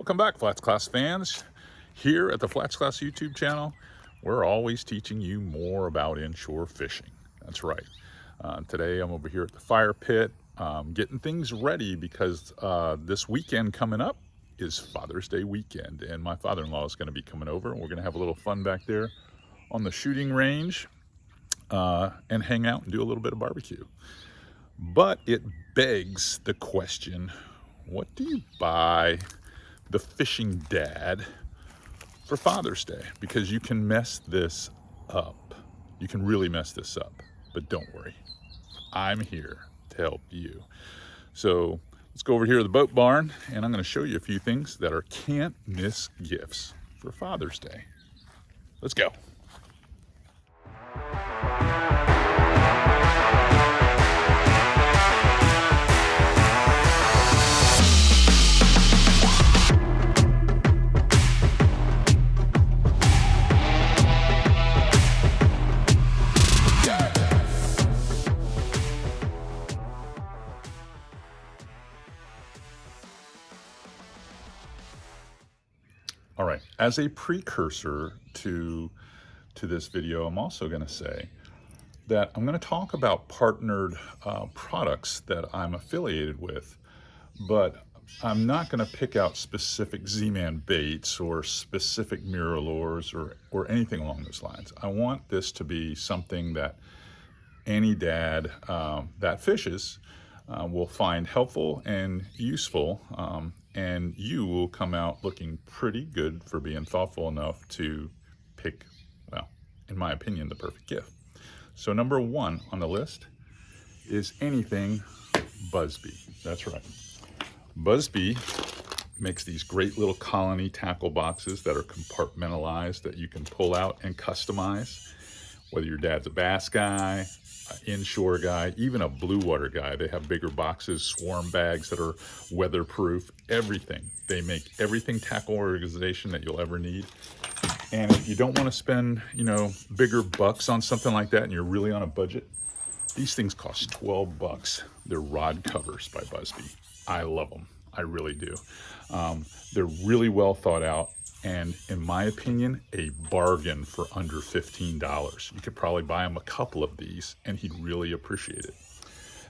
Welcome back, FlatsClass fans. Here at the FlatsClass YouTube channel, we're always teaching you more about inshore fishing. That's right. Today I'm over here at the fire pit, getting things ready because this weekend coming up is Father's Day weekend, and my father-in-law is going to be coming over, and we're going to have a little fun back there on the shooting range and hang out and do a little bit of barbecue. But it begs the question, what do you buy the fishing dad for Father's Day? Because you can mess this up. You can really mess this up. But don't worry, I'm here to help you. So let's go over here to the boat barn, and I'm going to show you a few things that are can't miss gifts for Father's Day. Let's go. All right, as a precursor to this video, I'm also going to say that I'm going to talk about partnered products that I'm affiliated with, but I'm not going to pick out specific Z-Man baits or specific Mirrolures or anything along those lines. I want this to be something that any dad that fishes will find helpful and useful, and you will come out looking pretty good for being thoughtful enough to pick, well, in my opinion, the perfect gift. So number one on the list is anything BUZBE. That's right. BUZBE makes these great little colony tackle boxes that are compartmentalized that you can pull out and customize. Whether your dad's a bass guy, inshore guy, even a blue water guy, they have bigger boxes, swarm bags that are weatherproof, everything. They make everything tackle organization that you'll ever need. And if you don't want to spend, bigger bucks on something like that and you're really on a budget, these things cost 12 bucks. They're rod covers by BUZBE. I love them. I really do. They're really well thought out, and in my opinion, a bargain for under $15. You could probably buy him a couple of these and he'd really appreciate it.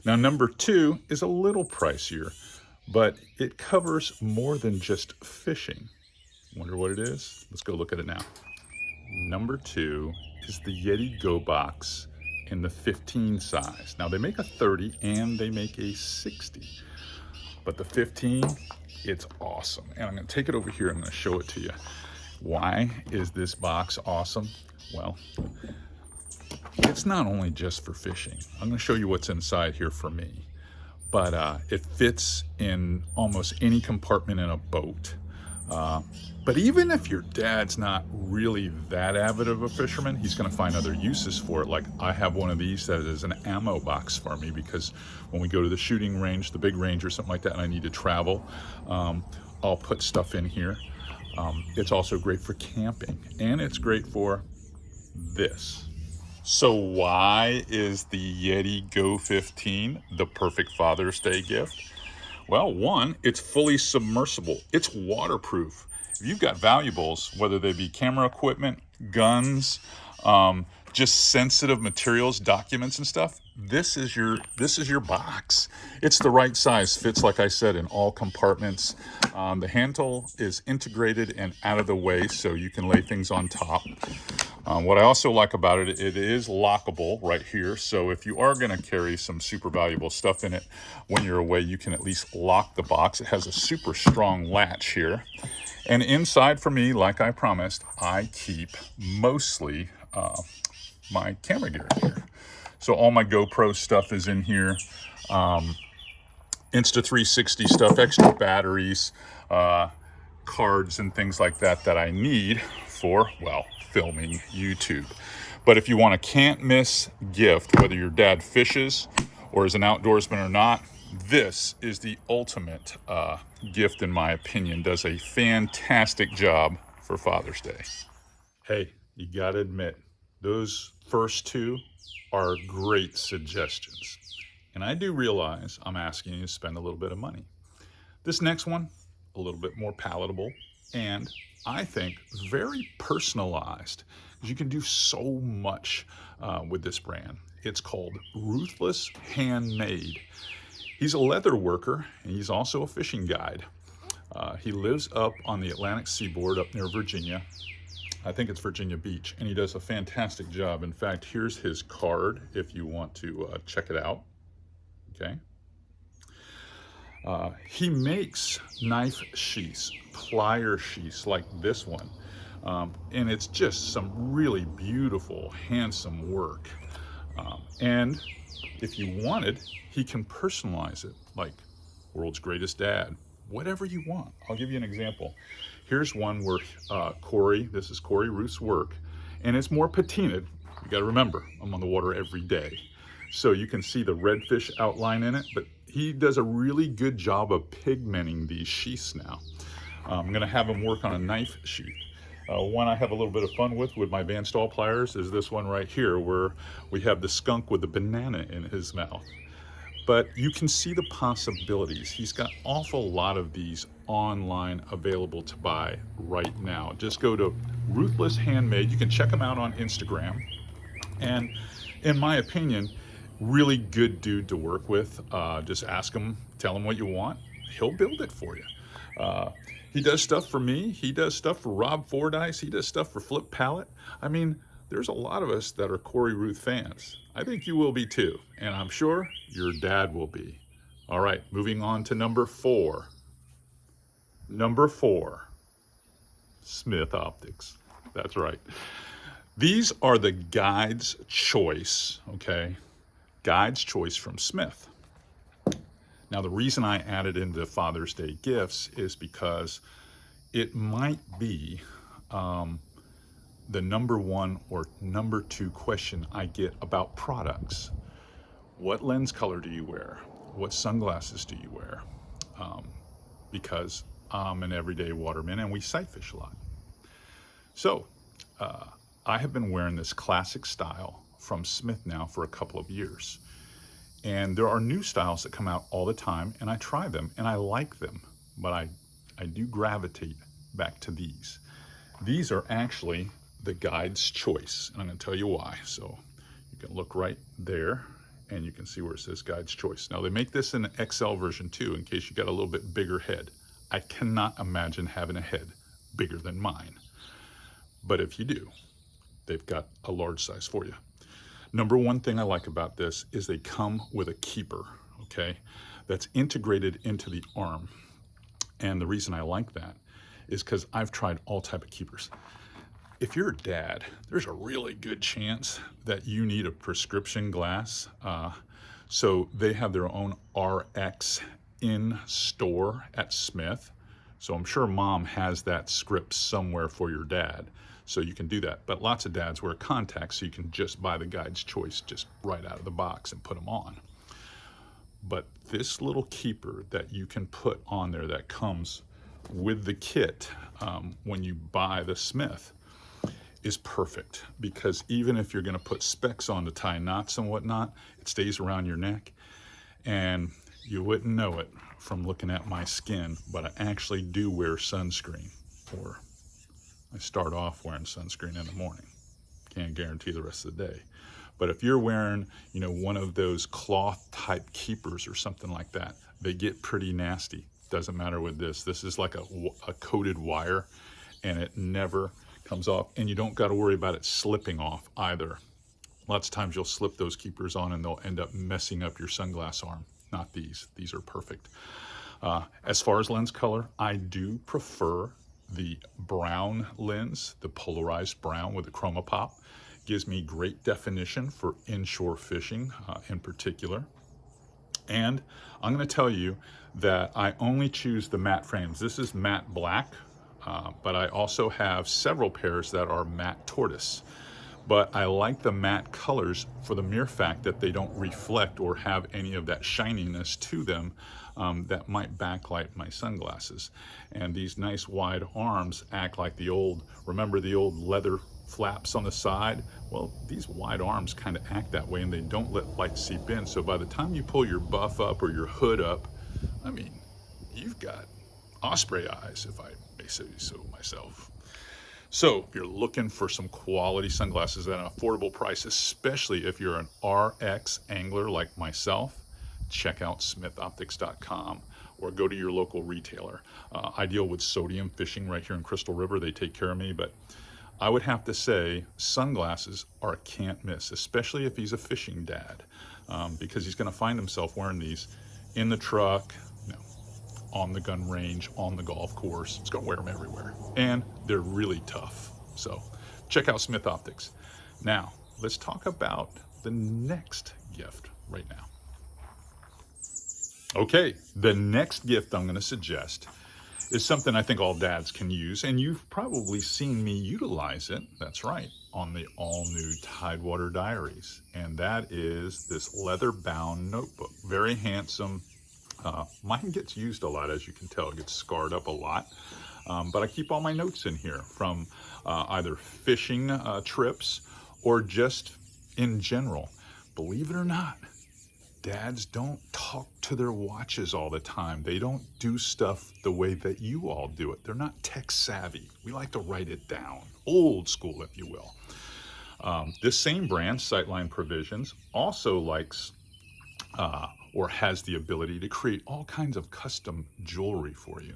Now, number two is a little pricier, but it covers more than just fishing. Wonder what it is? Let's go look at it now. Number two is the Yeti Go Box in the 15 size. Now, they make a 30 and they make a 60, but the 15, it's awesome. And I'm going to take it over here. I'm going to show it to you. Why is this box awesome? Well, it's not only just for fishing. I'm going to show you what's inside here for me. But it fits in almost any compartment in a boat. But even if your dad's not really that avid of a fisherman, he's going to find other uses for it. Like I have one of these that is an ammo box for me, because when we go to the shooting range, the big range or something like that, and I need to travel, I'll put stuff in here. It's also great for camping, and it's great for this. So why is the Yeti Go 15 the perfect Father's Day gift? Well, one, it's fully submersible. It's waterproof. If you've got valuables, whether they be camera equipment, guns, just sensitive materials, documents and stuff, this is your box. It's the right size, fits, like I said, in all compartments. The handle is integrated and out of the way, so you can lay things on top. What I also like about it, it is lockable right here. So if you are going to carry some super valuable stuff in it when you're away, you can at least lock the box. It has a super strong latch here. And inside for me, like I promised, I keep mostly my camera gear in here. So all my GoPro stuff is in here. Insta360 stuff, extra batteries, cards and things like that that I need for, well, filming YouTube. But if you want a can't miss gift, whether your dad fishes or is an outdoorsman or not, this is the ultimate gift, in my opinion. Does a fantastic job for Father's Day. Hey, you gotta admit, those first two are great suggestions. And I do realize I'm asking you to spend a little bit of money. This next one, a little bit more palatable, and I think very personalized. You can do so much with this brand. It's called Ruthless Handmade. He's a leather worker, and he's also a fishing guide. He lives up on the Atlantic seaboard up near Virginia. I think it's Virginia Beach, and he does a fantastic job. In fact, here's his card if you want to check it out. Okay. He makes knife sheaths, plier sheaths like this one, and it's just some really beautiful, handsome work. And if you wanted, he can personalize it, like World's Greatest Dad, whatever you want. I'll give you an example. Here's one where this is Corey Ruth's work, and it's more patinaed. You got to remember, I'm on the water every day. So you can see the redfish outline in it, but he does a really good job of pigmenting these sheaths now. I'm gonna have him work on a knife sheath. One I have a little bit of fun with my Van Staal pliers is this one right here, where we have the skunk with the banana in his mouth. But you can see the possibilities. He's got an awful lot of these online available to buy right now. Just go to Ruthless Handmade. You can check him out on Instagram. And in my opinion, really good dude to work with. Just ask him, tell him what you want. He'll build it for you. He does stuff for me. He does stuff for Rob Fordyce. He does stuff for Flip Palette. I mean, there's a lot of us that are Corey Ruth fans. I think you will be too. And I'm sure your dad will be. All right, moving on to number 4. Number 4, Smith Optics. That's right. These are the Guide's Choice, okay? Guide's Choice from Smith. Now, the reason I added into Father's Day gifts is because it might be the number 1 or number 2 question I get about products. What lens color do you wear? What sunglasses do you wear? Because I'm an everyday waterman and we sight fish a lot. So I have been wearing this classic style from Smith now for a couple of years. And there are new styles that come out all the time, and I try them and I like them, but I do gravitate back to these. These are actually the Guide's Choice, and I'm going to tell you why. So you can look right there and you can see where it says Guide's Choice. Now they make this in an XL version too, in case you got a little bit bigger head. I cannot imagine having a head bigger than mine, but if you do, they've got a large size for you. Number 1 thing I like about this is they come with a keeper, okay, that's integrated into the arm. And the reason I like that is because I've tried all type of keepers. If you're a dad, there's a really good chance that you need a prescription glass. So they have their own RX in store at Smith. So I'm sure mom has that script somewhere for your dad. So you can do that. But lots of dads wear contacts, so you can just buy the Guide's Choice just right out of the box and put them on. But this little keeper that you can put on there that comes with the kit when you buy the Smith is perfect, because even if you're going to put specs on to tie knots and whatnot, it stays around your neck. And you wouldn't know it from looking at my skin, but I actually do wear sunscreen, or I start off wearing sunscreen in the morning. Can't guarantee the rest of the day. But if you're wearing, you know, one of those cloth type keepers or something like that, they get pretty nasty. Doesn't matter with this. This is like a coated wire, and it never comes off, and you don't got to worry about it slipping off either. Lots of times you'll slip those keepers on and they'll end up messing up your sunglass arm. Not these. These are perfect. As far as lens color, I do prefer the brown lens, the polarized brown with the chroma pop. Gives me great definition for inshore fishing in particular. And I'm going to tell you that I only choose the matte frames. This is matte black, but I also have several pairs that are matte tortoise. But I like the matte colors for the mere fact that they don't reflect or have any of that shininess to them that might backlight my sunglasses. And these nice wide arms act like the old, remember the old leather flaps on the side? Well, these wide arms kind of act that way, and they don't let light seep in. So by the time you pull your buff up or your hood up, I mean, you've got osprey eyes, if I may say so myself. So if you're looking for some quality sunglasses at an affordable price, especially if you're an RX angler like myself, check out smithoptics.com or go to your local retailer. I deal with Sodium Fishing right here in Crystal River. They take care of me, but I would have to say sunglasses are a can't miss, especially if he's a fishing dad, because he's going to find himself wearing these in the truck, on the gun range, on the golf course. He's going to wear them everywhere. And they're really tough. So check out Smith Optics. Now, let's talk about the next gift right now. Okay, the next gift I'm going to suggest is something I think all dads can use, and you've probably seen me utilize it, that's right, on the all-new Tidewater Diaries. And that is this leather-bound notebook. Very handsome. Mine gets used a lot, as you can tell. It gets scarred up a lot. But I keep all my notes in here from either fishing trips or just in general. Believe it or not, dads don't talk to their watches all the time. They don't do stuff the way that you all do it. They're not tech savvy. We like to write it down. Old school, if you will. This same brand, Sightline Provisions, also likes or has the ability to create all kinds of custom jewelry for you.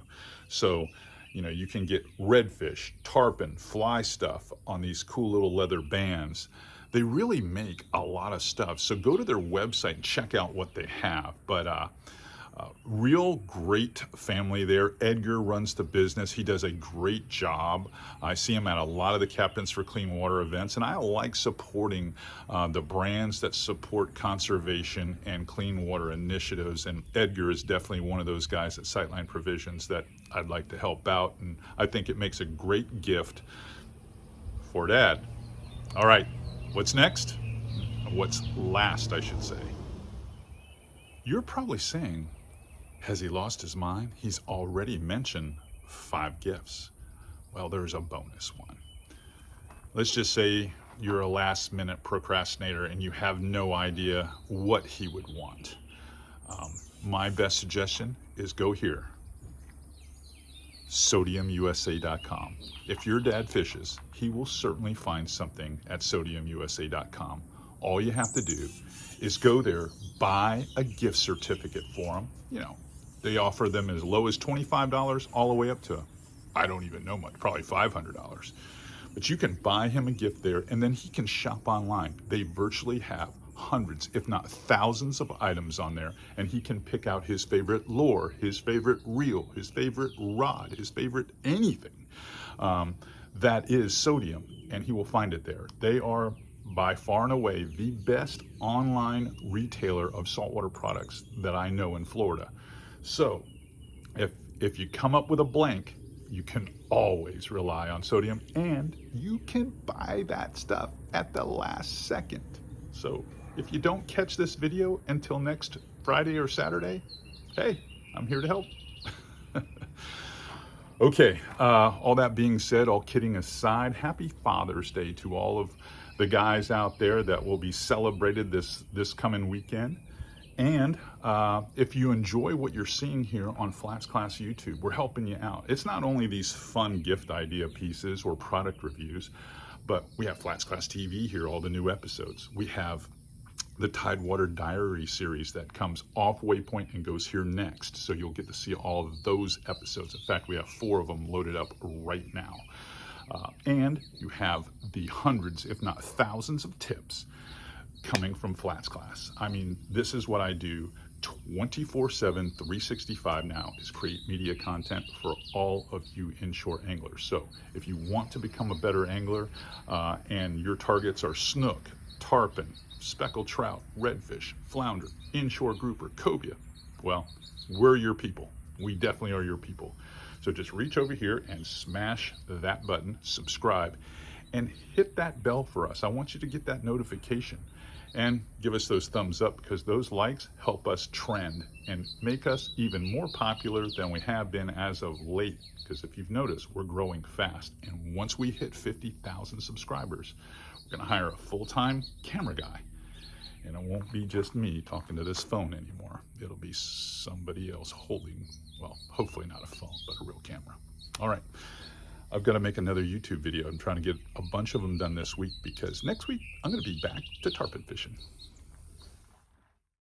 So, you can get redfish, tarpon, fly stuff on these cool little leather bands. They really make a lot of stuff. So go to their website and check out what they have. But real great family there. Edgar runs the business. He does a great job. I see him at a lot of the Captains for Clean Water events, and I like supporting the brands that support conservation and clean water initiatives, and Edgar is definitely one of those guys at Sightline Provisions that I'd like to help out, and I think it makes a great gift for Dad. All right, what's next? What's last, I should say. You're probably saying, has he lost his mind? He's already mentioned 5 gifts. Well, there's a bonus one. Let's just say you're a last-minute procrastinator and you have no idea what he would want. My best suggestion is go here, sodiumusa.com. If your dad fishes, he will certainly find something at sodiumusa.com. All you have to do is go there, buy a gift certificate for him. They offer them as low as $25 all the way up to, I don't even know much, probably $500. But you can buy him a gift there, and then he can shop online. They virtually have hundreds, if not thousands of items on there, and he can pick out his favorite lure, his favorite reel, his favorite rod, his favorite anything that is sodium, and he will find it there. They are by far and away the best online retailer of saltwater products that I know in Florida. So if you come up with a blank, you can always rely on sodium, and you can buy that stuff at the last second. So if you don't catch this video until next Friday or Saturday, hey, I'm here to help. Okay, all that being said, all kidding aside, happy Father's Day to all of the guys out there that will be celebrated this coming weekend. And if you enjoy what you're seeing here on FlatsClass YouTube, we're helping you out. It's not only these fun gift idea pieces or product reviews, but we have FlatsClass TV here, all the new episodes. We have the Tidewater Diary series that comes off Waypoint and goes here next. So you'll get to see all of those episodes. In fact, we have 4 of them loaded up right now. And you have the hundreds, if not thousands of tips coming from FlatsClass. I mean, this is what I do 24/7, 365 now, is create media content for all of you inshore anglers. So if you want to become a better angler and your targets are snook, tarpon, speckled trout, redfish, flounder, inshore grouper, cobia, well, we're your people. We definitely are your people. So just reach over here and smash that button, subscribe, and hit that bell for us. I want you to get that notification. And give us those thumbs up, because those likes help us trend and make us even more popular than we have been as of late. Because if you've noticed, we're growing fast. And once we hit 50,000 subscribers, we're going to hire a full-time camera guy. And it won't be just me talking to this phone anymore. It'll be somebody else holding, well, hopefully not a phone, but a real camera. All right. I've got to make another YouTube video. I'm trying to get a bunch of them done this week because next week I'm going to be back to tarpon fishing.